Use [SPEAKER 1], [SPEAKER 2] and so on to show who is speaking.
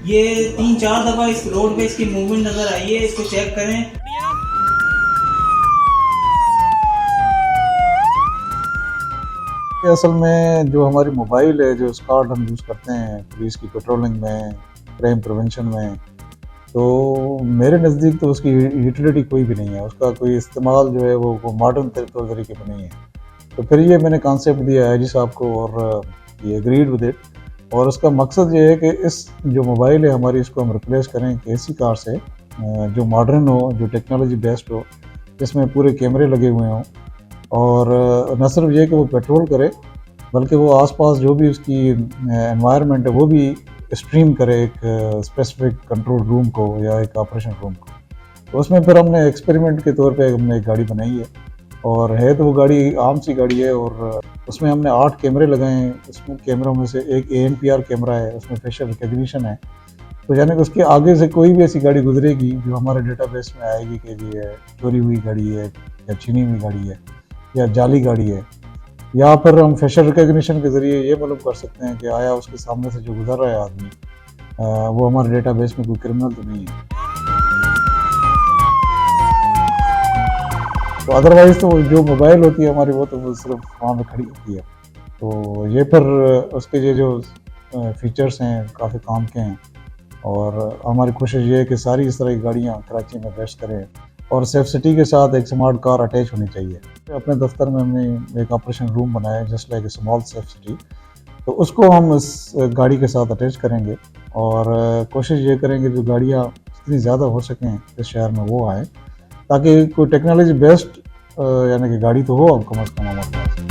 [SPEAKER 1] ये 3-4 दफ़ा इस रोड पे इसकी मूवमेंट नज़र आई है, इसको चेक करें।
[SPEAKER 2] ये असल में जो हमारी मोबाइल है, जो इस कार्ड हम यूज़ करते हैं पुलिस की पेट्रोलिंग में, क्राइम प्रिवेंशन में, तो मेरे नज़दीक तो उसकी यूटिलिटी कोई भी नहीं है। उसका कोई इस्तेमाल जो है वो मॉडर्न तरीके पे नहीं है। तो फिर ये मैंने कॉन्सेप्ट दिया आईजी साहब को और ये एग्रीड विद इट। और उसका मकसद ये है कि इस जो मोबाइल है हमारी, इसको हम रिप्लेस करें कि ऐसी कार से जो मॉडर्न हो, जो टेक्नोलॉजी बेस्ड हो, जिसमें पूरे कैमरे लगे हुए हों। और न सिर्फ ये कि वो पेट्रोल करे, बल्कि वो आसपास जो भी उसकी एनवायरनमेंट है वो भी स्ट्रीम करे एक स्पेसिफिक कंट्रोल रूम को या एक ऑपरेशन रूम को। तो उसमें फिर हमने एक्सपेरिमेंट के तौर पे हमने एक गाड़ी बनाई है। और है तो वो गाड़ी आम सी गाड़ी है, और उसमें हमने 8 कैमरे लगाए हैं। उसमें कैमरों में से एक एएनपीआर कैमरा है, उसमें फेशियल रिकग्निशन है। तो यानी कि उसके आगे से कोई भी ऐसी गाड़ी गुजरेगी जो हमारे डेटाबेस में आएगी कि ये चोरी हुई गाड़ी है या छीनी हुई गाड़ी है या जाली गाड़ी है, या फिर हम फेशियल रिकग्निशन के ज़रिए ये मालूम कर सकते हैं कि आया उसके सामने से जो गुजर रहा है आदमी, वो हमारे डेटाबेस में कोई क्रिमिनल तो नहीं है। तो अदरवाइज़ तो जो मोबाइल होती है हमारी, वो सिर्फ वहाँ पे खड़ी होती है। तो ये फिर उसके ये जो फीचर्स हैं काफ़ी काम के हैं। और हमारी कोशिश ये है कि सारी इस तरह की गाड़ियाँ कराची में बेस्ट करें, और सेफ सिटी के साथ एक स्मार्ट कार अटैच होनी चाहिए। अपने दफ्तर में हमने एक ऑपरेशन रूम बनाया है, just like a small safe city. तो उसको हम इस गाड़ी के साथ अटैच करेंगे, और कोशिश ये करेंगे जो गाड़ियाँ जितनी ज़्यादा हो सकें इस शहर में वो आए, ताकि कोई टेक्नोलॉजी बेस्ड यानी कि गाड़ी तो हो अब कम अज़ कम हमारे पास।